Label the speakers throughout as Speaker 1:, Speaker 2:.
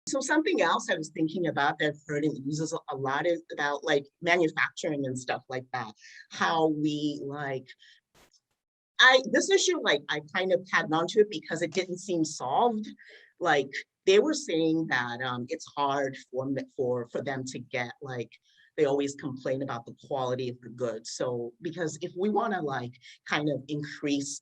Speaker 1: So something else I was thinking about that I've heard and uses a lot is about like manufacturing and stuff like that. How we like this issue, like I kind of had onto it because it didn't seem solved. Like they were saying that it's hard for them to get like they always complain about the quality of the goods. So because if we want to like kind of increase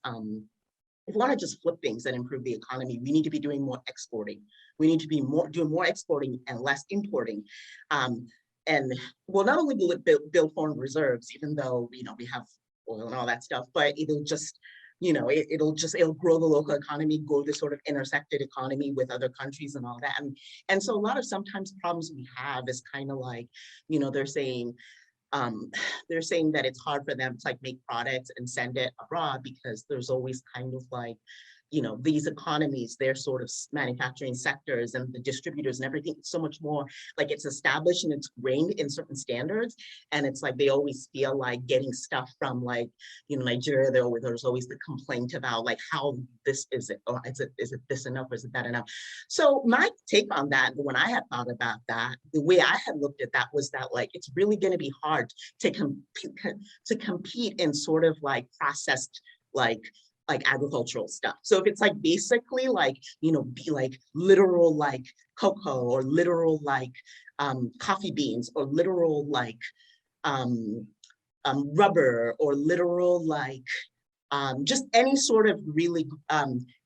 Speaker 1: if we want to just flip things and improve the economy, we need to be doing more exporting. We need to be doing more exporting and less importing. Um, and well, not only will it build foreign reserves, even though we have oil and all that stuff, but it'll just it'll grow the local economy, grow the sort of intersected economy with other countries and all that. And so a lot of sometimes problems we have is kind of like, they're saying um, they're saying that it's hard for them to like make products and send it abroad because there's always kind of like, these economies, their sort of manufacturing sectors and the distributors and everything, so much more like it's established and it's grained in certain standards. And it's like they always feel like getting stuff from like, Nigeria, there's always the complaint about like how this is it, or is it this enough, or is it that enough? So my take on that, when I had thought about that, the way I had looked at that was that like it's really going to be hard to compete in sort of like processed like agricultural stuff. So if it's like basically like, be like literal like cocoa or literal like coffee beans or literal like um, rubber or literal like just any sort of really,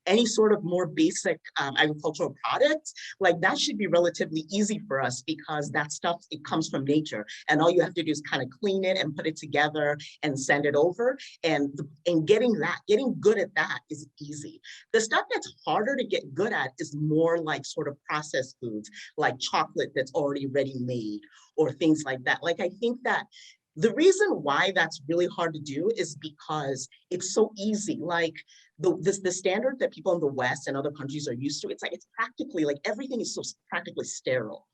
Speaker 1: any sort of more basic agricultural products, like that should be relatively easy for us because that stuff, it comes from nature. And all you have to do is kind of clean it and put it together and send it over. And getting good at that is easy. The stuff that's harder to get good at is more like sort of processed foods, like chocolate that's already ready made or things like that. Like I think that the reason why that's really hard to do is because it's so easy. Like the standard that people in the West and other countries are used to, it's like, it's practically like everything is so practically sterile.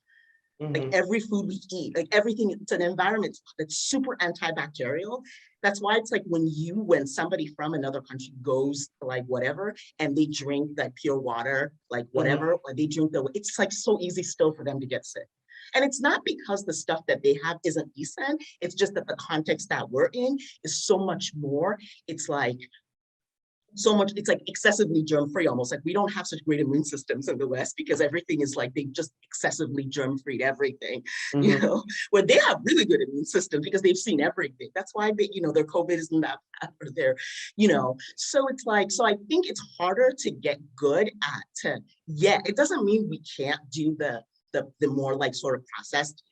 Speaker 1: Like every food we eat, like everything, it's an environment that's super antibacterial. That's why it's like when somebody from another country goes to like whatever, and they drink that pure water, like whatever, or they drink it's like so easy still for them to get sick. And it's not because the stuff that they have isn't decent. It's just that the context that we're in is so much more. It's like it's like excessively germ-free almost. Like we don't have such great immune systems in the West because everything is like they just excessively germ-free everything, where they have really good immune systems because they've seen everything. That's why their COVID isn't that bad, or so it's like, so I think it's harder to get good at it doesn't mean we can't do the more like sort of processed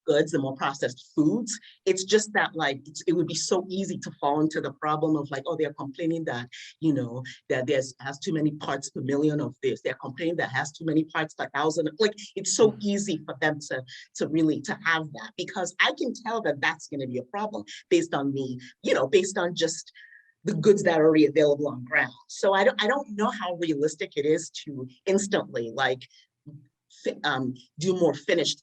Speaker 1: goods, the more processed foods. It's just that like it would be so easy to fall into the problem of like, oh, they're complaining that that has too many parts per million of this. They're complaining that has too many parts per thousand. Like it's so easy for them to really to have that, because I can tell that that's going to be a problem based on based on just the goods that are already available on ground. So I don't know how realistic it is to instantly like do more finished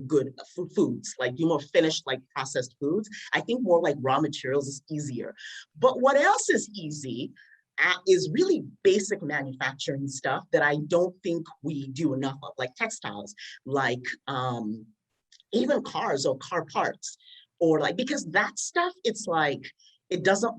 Speaker 1: good foods, like do more finished like processed foods. I think more like raw materials is easier. But what else is easy is really basic manufacturing stuff that I don't think we do enough of, like textiles, like even cars or car parts, or like, because that stuff, it's like, it doesn't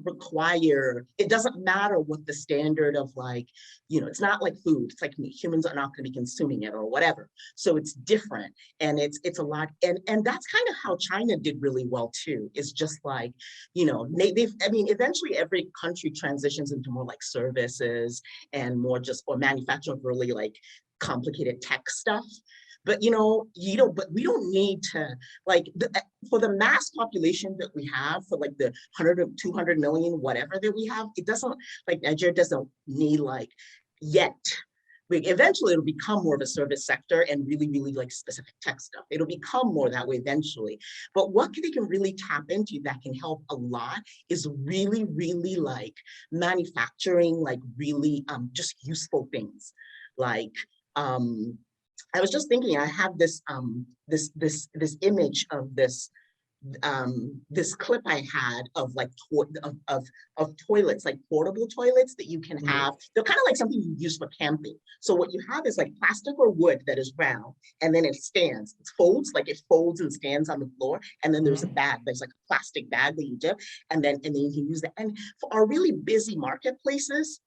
Speaker 1: matter what the standard of like, it's not like food. It's like humans are not going to be consuming it or whatever. So it's different. And it's a lot. And that's kind of how China did really well too. It's just like, eventually every country transitions into more like services and more just, or manufacturing of really like complicated tech stuff. But but we don't need to like for the mass population that we have, for like the 100 or 200 million, whatever that we have, it doesn't, like Nigeria doesn't need like yet. Eventually it'll become more of a service sector and really, really like specific tech stuff. It'll become more that way eventually. But what they can really tap into that can help a lot is really, really like manufacturing, like really just useful things. Like I was just thinking, I have this this image of this this clip I had of like of toilets, like portable toilets that you can have. They're kind of like something you use for camping. So what you have is like plastic or wood that is round, and then it stands. It folds, like it folds and stands on the floor. And then there's a bag. There's like a plastic bag that you dip, and then you can use that. And for our really busy marketplaces,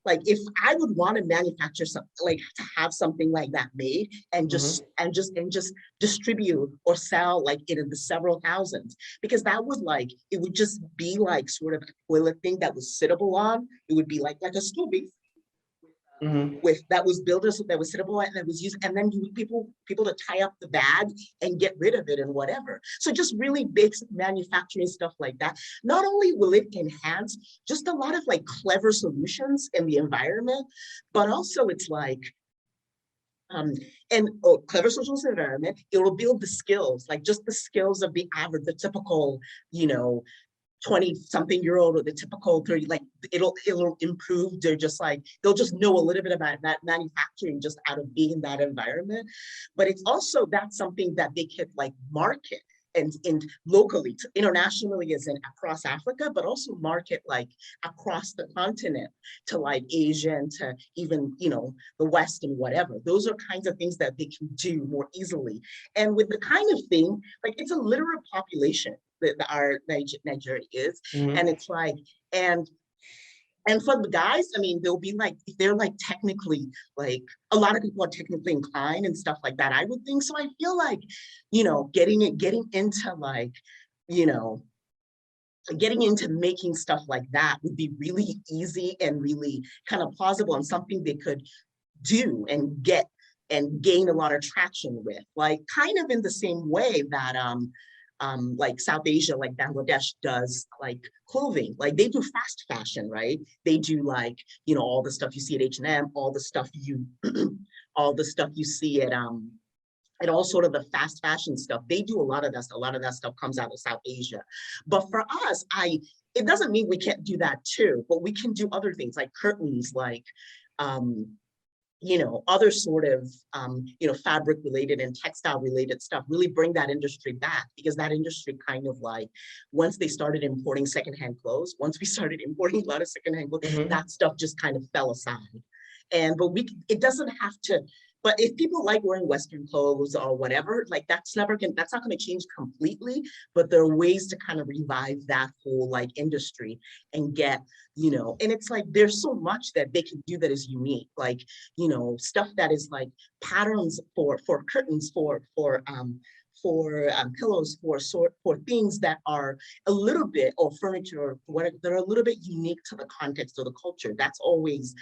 Speaker 1: like if I would want to manufacture something, like to have something like that made and just distribute or sell like it in the several thousands, because that would like, it would just be like sort of a toilet thing that was sittable on. It would be like a stool base with that was built as that was sittable and that was used, and then you people to tie up the bag and get rid of it and whatever. So just really basic manufacturing stuff like that. Not only will it enhance just a lot of like clever solutions in the environment, but also it's like clever social environment, it will build the skills, like just the skills of the average, the typical, 20-something-year-old or the typical 30, like it'll improve. They're just like, they'll just know a little bit about that manufacturing just out of being in that environment. But it's also, that's something that they could like market and locally, internationally as in across Africa, but also market like across the continent to like Asia and to even, the West and whatever. Those are kinds of things that they can do more easily. And with the kind of thing, like it's a literate population that our Nigeria is. And it's like, and for the guys, I mean, they'll be like, if they're like technically, like a lot of people are technically inclined and stuff like that, I would think. So I feel like, getting into like, getting into making stuff like that would be really easy and really kind of plausible and something they could do and get and gain a lot of traction with, like kind of in the same way that like South Asia, like Bangladesh does like clothing, like they do fast fashion, right? They do like, all the stuff you see at H&M, all the stuff you, all the stuff you see at all sort of the fast fashion stuff. They do a lot of that. A lot of that stuff comes out of South Asia. But for us, it doesn't mean we can't do that too, but we can do other things like curtains, like, other sort of, fabric related and textile related stuff, really bring that industry back, because that industry kind of like, once they started importing secondhand clothes, once we started importing a lot of secondhand clothes, that stuff just kind of fell aside. But it doesn't have to, but if people like wearing Western clothes or whatever, like that's not going to change completely, but there are ways to kind of revive that whole like industry and get, and it's like, there's so much that they can do that is unique, like, stuff that is like patterns for curtains, for pillows, for things that are a little bit, or furniture, or whatever, they're a little bit unique to the context of the culture. That's always,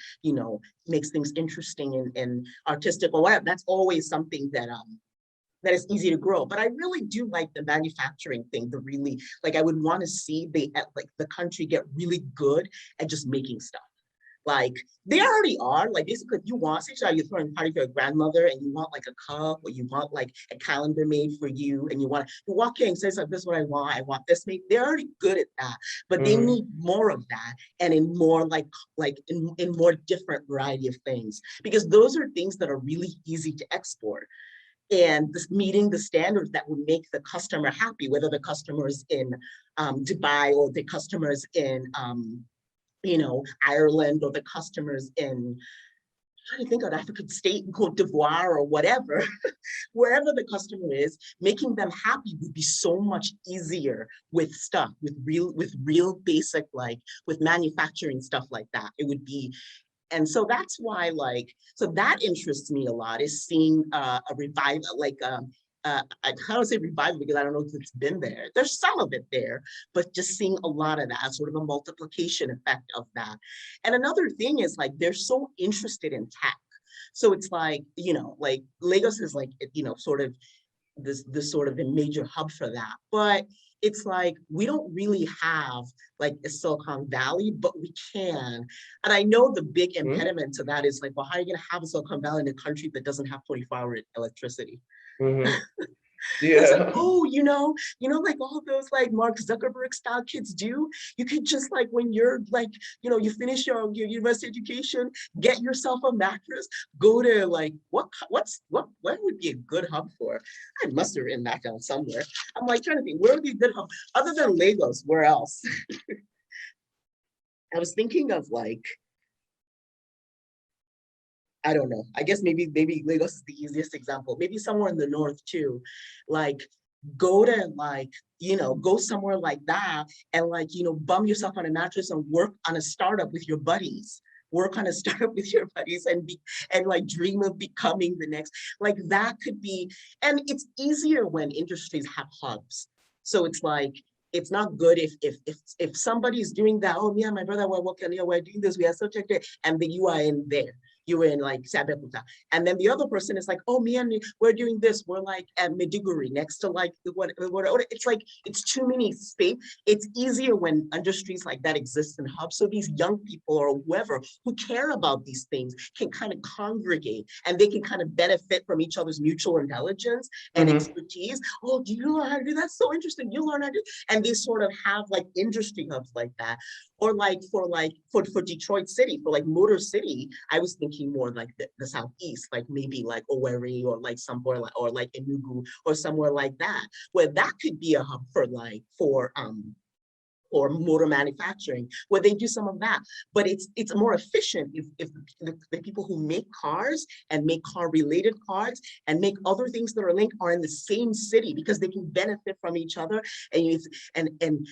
Speaker 1: makes things interesting and artistic or whatever. That's always something that that is easy to grow. But I really do like the manufacturing thing, the really, like I would want to see like the country get really good at just making stuff. Like they already are, like basically if you want, say you're throwing a party for your grandmother and you want like a cup, or you want like a calendar made for you, and you walk in and say, like, this is what I want this made. They're already good at that, but they need more of that, and in more like in more different variety of things, because those are things that are really easy to export. And this meeting the standards that would make the customer happy, whether the customer is in Dubai or the customers in Ireland, or the customers in, I'm trying to think of African state, Cote d'Ivoire or whatever, wherever the customer is, making them happy would be so much easier with stuff, with real basic, like with manufacturing stuff like that. It would be, and so that's why, like, so that interests me a lot, is seeing a revival, like I don't say revival because I don't know if it's been there. There's some of it there, but just seeing a lot of that, sort of a multiplication effect of that. And another thing is like, they're so interested in tech. So it's like, like Lagos is like, sort of this sort of a major hub for that. But it's like, we don't really have like a Silicon Valley, but we can. And I know the big impediment to that is like, well, how are you going to have a Silicon Valley in a country that doesn't have 24-hour electricity? It's like,
Speaker 2: Yeah.
Speaker 1: oh, like all those like Mark Zuckerberg style kids do. You could just like when you're like, you finish your university education, get yourself a mattress, go to like what would be a good hub for? I must have written that down somewhere. I'm like trying to think, where would be a good hub other than Lagos? Where else? I was thinking of like, I don't know. I guess maybe Lagos is the easiest example. Maybe somewhere in the north too. Like go to like, go somewhere like that and like, bum yourself on a mattress and work on a startup with your buddies. Work on a startup with your buddies and like dream of becoming the next. Like that could be, and it's easier when industries have hubs. So it's like it's not good if somebody's doing that. Oh, me and my brother were working here, we're doing this, we are such a great, and then you are in there, you were in like Sabekuta. And then the other person is like, oh, me and me, we're doing this. We're like at Mediguri next to like what it's like, it's too many space. It's easier when industries like that exist in hubs. So these young people or whoever who care about these things can kind of congregate and they can kind of benefit from each other's mutual intelligence and
Speaker 2: Hmm.
Speaker 1: expertise. Oh, do you learn how to do that? That's so interesting. You learn how to do, and they sort of have like industry hubs like that or for Detroit City, for like Motor City, I was thinking more like the southeast, like maybe like Owerri or like somewhere like or like Enugu or somewhere like that, where that could be a hub for like or motor manufacturing, where they do some of that. But it's more efficient if the people who make cars and make car related cars and make other things that are linked are in the same city because they can benefit from each other and and and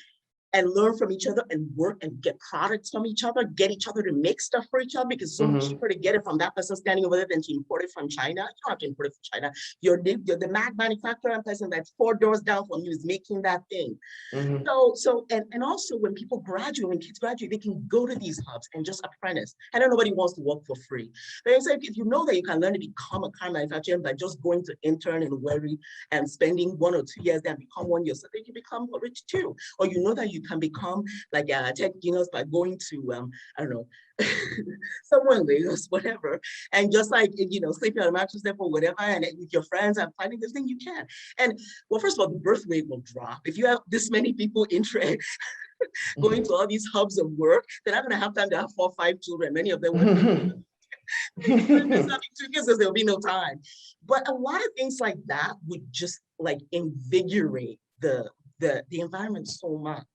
Speaker 1: and learn from each other and work and get products from each other, get each other to make stuff for each other because it's so much
Speaker 2: Hmm.
Speaker 1: cheaper to get it from that person standing over there than to import it from China. You don't have to import it from China. You're the mag manufacturer and person that's 4 doors down from you is making that thing.
Speaker 2: Hmm.
Speaker 1: So also when people graduate, when kids graduate, they can go to these hubs and just apprentice. I know nobody wants to work for free. But it's like if you know that you can learn to become a car manufacturer by just going to intern and worry and spending 1 or 2 years there and become 1 year, so they can become rich too. Or you know that you can become like a tech genius by going to I don't know, somewhere in Lagos, whatever, and just like sleeping on a mattress there for whatever, and with your friends and finding this thing you can. And well, first of all, the birth rate will drop. If you have this many people interested going to all these hubs of work, they're not going to have time to have 4 or 5 children. Many of them would miss having 2 kids because there'll be no time. But a lot of things like that would just like invigorate the environment so much.